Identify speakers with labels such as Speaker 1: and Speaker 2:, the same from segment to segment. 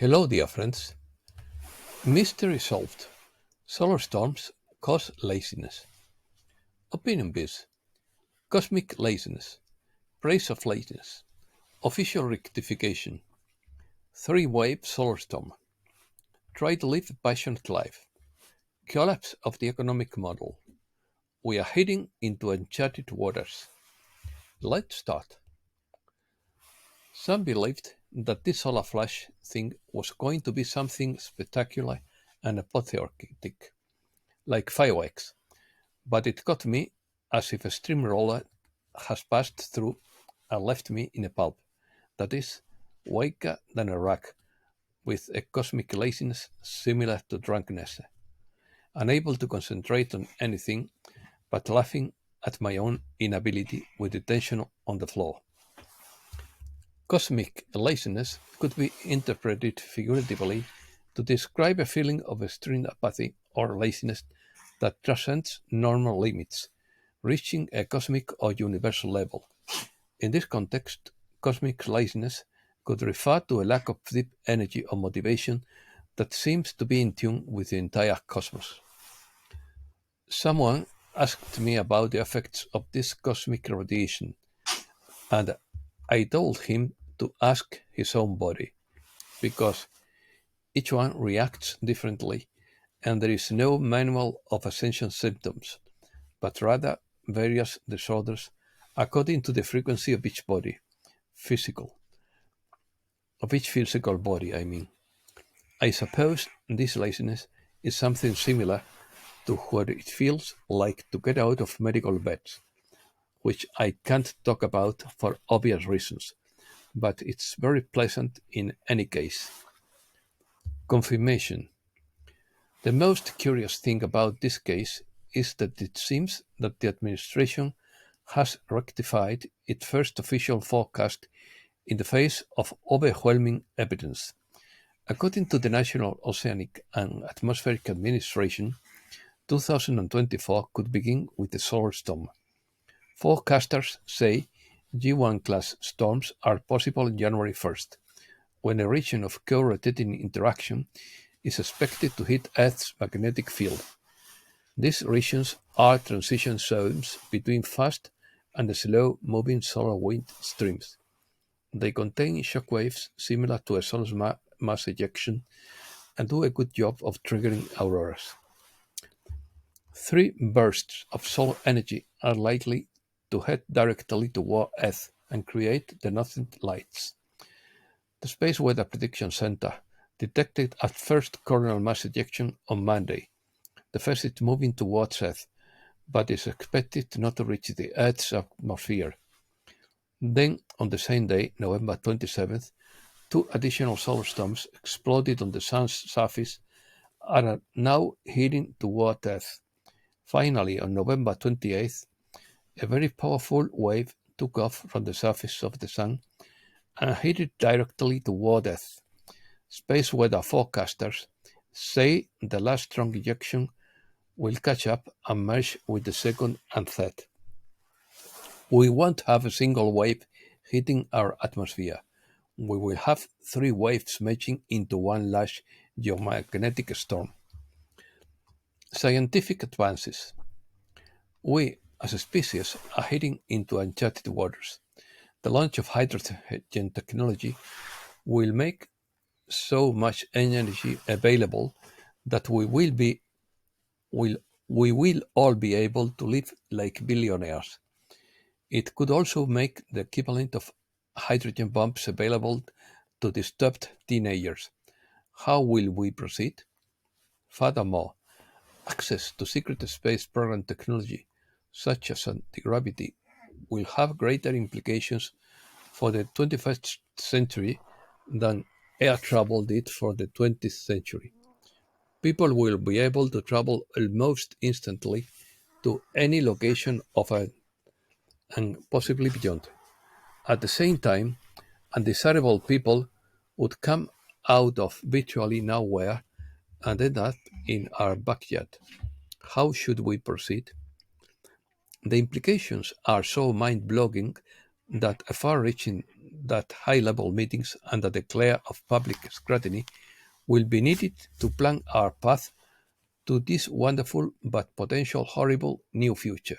Speaker 1: Hello, dear friends. Mystery solved. Solar storms cause laziness. Opinion biz. Cosmic laziness. Praise of laziness. Official rectification. Three-wave solar storm. Try to live a passionate life. Collapse of the economic model. We are heading into uncharted waters. Let's start. Some believed that this solar flash thing was going to be something spectacular and apotheotic, like fireworks. But it got me as if a steamroller has passed through and left me in a pulp, that is, weaker than a rag, with a cosmic laziness similar to drunkenness, unable to concentrate on anything but laughing at my own inability with the tension on the floor. Cosmic laziness could be interpreted figuratively to describe a feeling of extreme apathy or laziness that transcends normal limits, reaching a cosmic or universal level. In this context, cosmic laziness could refer to a lack of deep energy or motivation that seems to be in tune with the entire cosmos. Someone asked me about the effects of this cosmic radiation, and I told him to ask his own body, because each one reacts differently, and there is no manual of essential symptoms, but rather various disorders according to the frequency of each body, physical, of each physical body, I mean. I suppose this laziness is something similar to what it feels like to get out of medical beds, which I can't talk about for obvious reasons, but it's very pleasant in any case. Confirmation. The most curious thing about this case is that it seems that the administration has rectified its first official forecast in the face of overwhelming evidence. According to the National Oceanic and Atmospheric Administration, 2024 could begin with a solar storm. Forecasters say G1 class storms are possible January 1st, when a region of co-rotating interaction is expected to hit Earth's magnetic field. These regions are transition zones between fast and slow-moving solar wind streams. They contain shock waves similar to a sun's mass ejection and do a good job of triggering auroras. Three bursts of solar energy are likely to head directly toward Earth and create the Northern Lights. The Space Weather Prediction Center detected at first coronal mass ejection on Monday, the first moving towards Earth, but is expected not to reach the Earth's atmosphere. Then, on the same day, November 27th, two additional solar storms exploded on the Sun's surface and are now heading toward Earth. Finally, on November 28th, a very powerful wave took off from the surface of the Sun and headed directly toward Earth. Space weather forecasters say the last strong ejection will catch up and merge with the second and third. We won't have a single wave hitting our atmosphere. We will have three waves merging into one large geomagnetic storm. Scientific advances. We, as a species, are heading into uncharted waters. The launch of hydrogen technology will make so much energy available that will we will all be able to live like billionaires. It could also make the equivalent of hydrogen bombs available to disturbed teenagers. How will we proceed? Furthermore, access to secret space program technology, such as anti-gravity, will have greater implications for the 21st century than air travel did for the 20th century. People will be able to travel almost instantly to any location of Earth and possibly beyond. At the same time, undesirable people would come out of virtually nowhere and end up in our backyard. How should we proceed? The implications are so mind blowing that far-reaching that high-level meetings under the glare of public scrutiny will be needed to plan our path to this wonderful but potential horrible new future.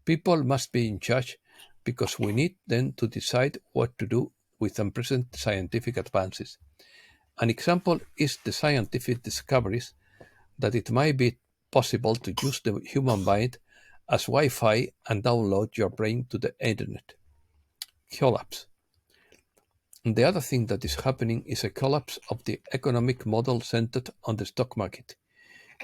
Speaker 1: People must be in charge because we need them to decide what to do with unprecedented scientific advances. An example is the scientific discoveries that it might be possible to use the human mind as Wi Fi and download your brain to the internet. Collapse. The other thing that is happening is a collapse of the economic model centered on the stock market.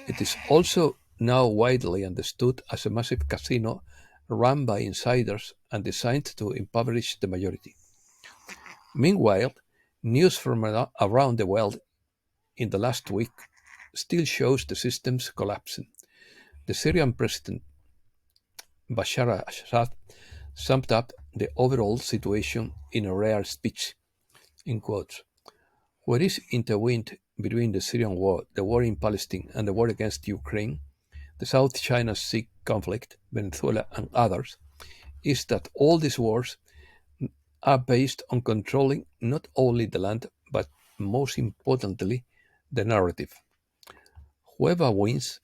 Speaker 1: It is also now widely understood as a massive casino run by insiders and designed to impoverish the majority. Meanwhile, news from around the world in the last week still shows the systems collapsing. The Syrian president Bashar al-Assad summed up the overall situation in a rare speech, in quotes. What is intertwined between the Syrian war, the war in Palestine, and the war against Ukraine, the South China Sea conflict, Venezuela, and others, is that all these wars are based on controlling not only the land, but most importantly, the narrative. Whoever wins,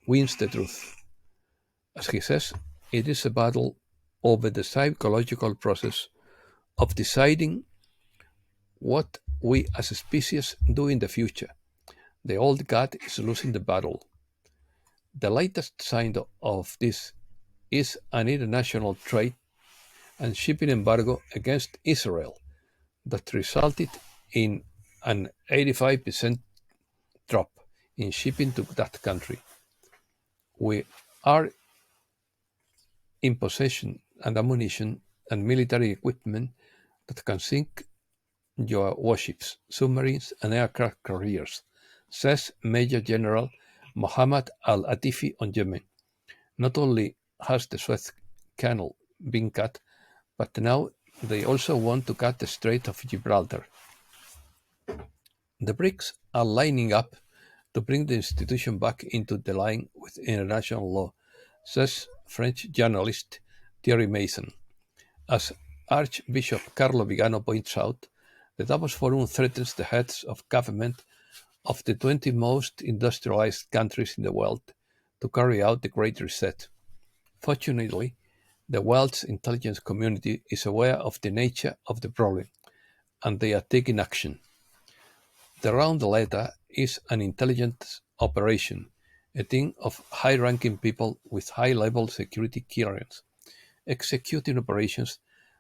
Speaker 1: wins the truth. As he says, it is a battle over the psychological process of deciding what we as a species do in the future. The old god is losing the battle. The latest sign of this is an international trade and shipping embargo against Israel that resulted in an 85% drop in shipping to that country. We are in possession and ammunition and military equipment that can sink your warships, submarines, and aircraft carriers, says Major General Mohammad Al Atifi on Yemen. Not only has the Suez Canal been cut, but now they also want to cut the Strait of Gibraltar. The BRICS are lining up to bring the institution back into the line with international law, says French journalist Thierry Mason. As Archbishop Carlo Vigano points out, the Davos Forum threatens the heads of government of the 20 most industrialized countries in the world to carry out the Great Reset. Fortunately, the world's intelligence community is aware of the nature of the problem, and they are taking action. The Round Letter is an intelligence operation, a team of high-ranking people with high-level security clearance, executing operations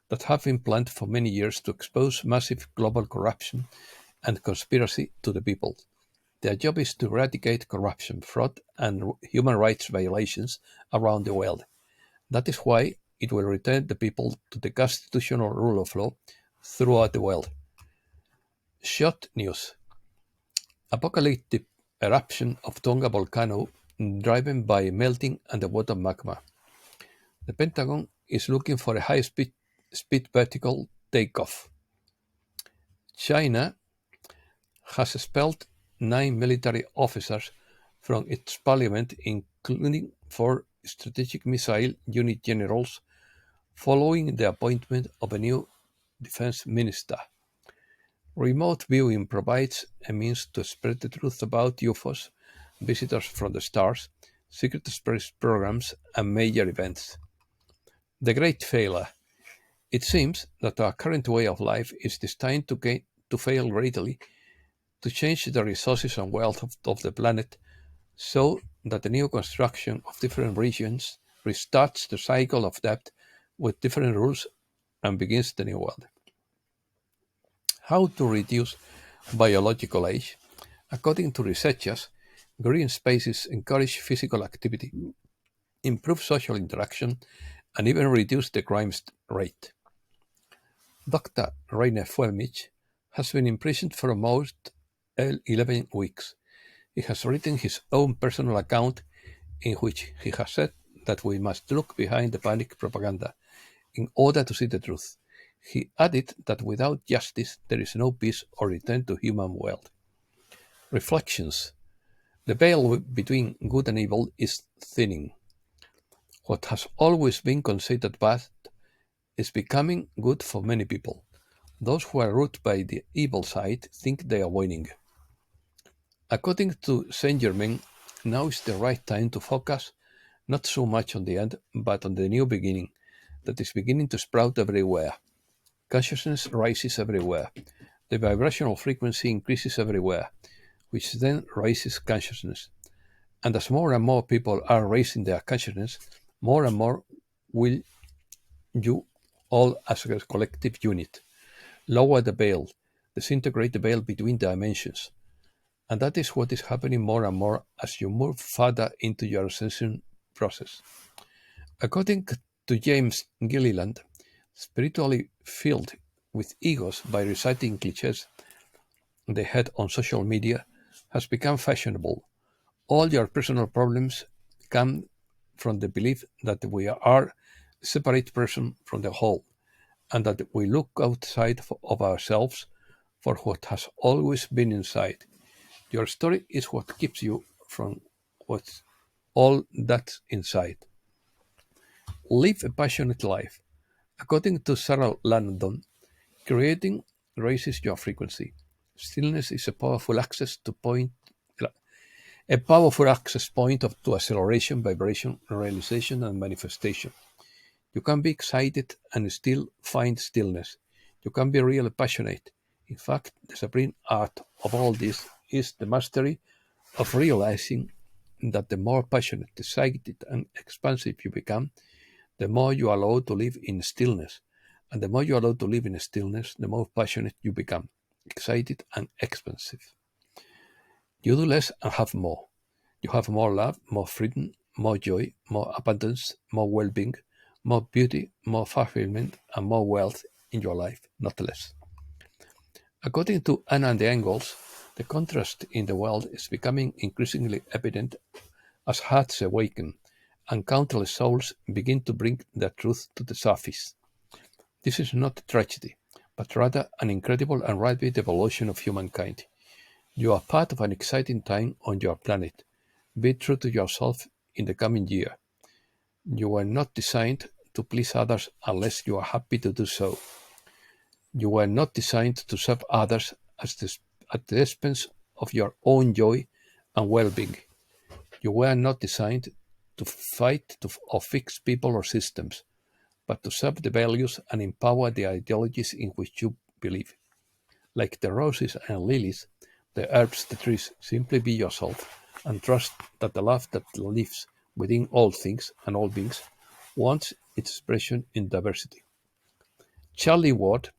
Speaker 1: that have been planned for many years to expose massive global corruption and conspiracy to the people. Their job is to eradicate corruption, fraud, and human rights violations around the world. That is why it will return the people to the constitutional rule of law throughout the world. Short news. Apocalyptic eruption of Tonga volcano driven by melting underwater magma. The Pentagon is looking for a high-speed vertical takeoff. China has expelled 9 military officers from its parliament, including 4 strategic missile unit generals, following the appointment of a new defense minister. Remote viewing provides a means to spread the truth about UFOs, visitors from the stars, secret space programs, and major events. The great failure. It seems that our current way of life is destined to fail greatly, to change the resources and wealth of the planet, so that the new construction of different regions restarts the cycle of debt with different rules and begins the new world. How to reduce biological age? According to researchers, green spaces encourage physical activity, improve social interaction, and even reduce the crime rate. Dr. Rainer Fuellmich has been imprisoned for almost 11 weeks. He has written his own personal account in which he has said that we must look behind the panic propaganda in order to see the truth. He added that without justice there is no peace or return to human world. Reflections. The veil between good and evil is thinning. What has always been considered bad is becoming good for many people. Those who are ruled by the evil side think they are winning. According to Saint Germain, now is the right time to focus not so much on the end, but on the new beginning that is beginning to sprout everywhere. Consciousness rises everywhere. The vibrational frequency increases everywhere, which then raises consciousness. And as more and more people are raising their consciousness, more and more will you all as a collective unit lower the veil, disintegrate the veil between dimensions. And that is what is happening more and more as you move further into your ascension process. According to James Gilliland, spiritually filled with egos by reciting cliches they had on social media has become fashionable. All your personal problems come from the belief that we are a separate person from the whole, and that we look outside of ourselves for what has always been inside. Your story is what keeps you from what's all that's inside. Live a passionate life. According to Sarah Landon, creating raises your frequency. Stillness is a powerful access point to acceleration, vibration, realization, and manifestation. You can be excited and still find stillness. You can be really passionate. In fact, the supreme art of all this is the mastery of realizing that the more passionate, excited, and expansive you become, the more you are allowed to live in stillness. And the more you are allowed to live in stillness, the more passionate you become, excited and expansive. You do less and have more. You have more love, more freedom, more joy, more abundance, more well being, more beauty, more fulfillment, and more wealth in your life, not less. According to Anna and the Angles, the contrast in the world is becoming increasingly evident as hearts awaken and countless souls begin to bring their truth to the surface. This is not a tragedy, but rather an incredible and rapid evolution of humankind. You are part of an exciting time on your planet. Be true to yourself in the coming year. You were not designed to please others unless you are happy to do so. You were not designed to serve others at the expense of your own joy and well-being. You were not designed to fight or fix people or systems, but to serve the values and empower the ideologies in which you believe. Like the roses and lilies, the herbs, the trees, simply be yourself and trust that the love that lives within all things and all beings wants its expression in diversity. Charlie Ward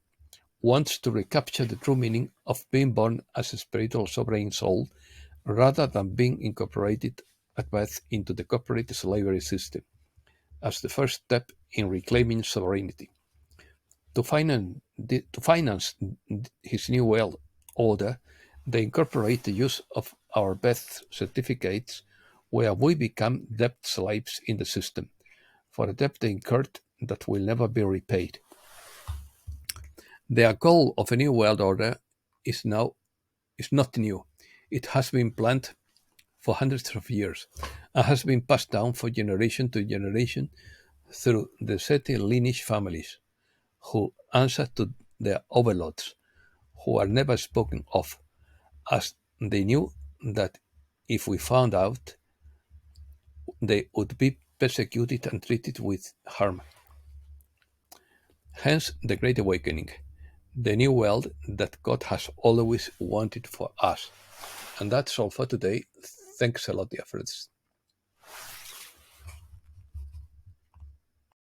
Speaker 1: wants to recapture the true meaning of being born as a spiritual sovereign soul rather than being incorporated at birth into the corporate slavery system as the first step in reclaiming sovereignty. To finance his new world order, they incorporate the use of our birth certificates where we become debt slaves in the system for a debt they incurred that will never be repaid. Their goal of a new world order is not new. It has been planned for hundreds of years and has been passed down from generation to generation through the Seti lineage families, who answer to their overlords, who are never spoken of, as they knew that if we found out, they would be persecuted and treated with harm. Hence the Great Awakening, the new world that God has always wanted for us. And that's all for today. Thanks a lot, dear friends.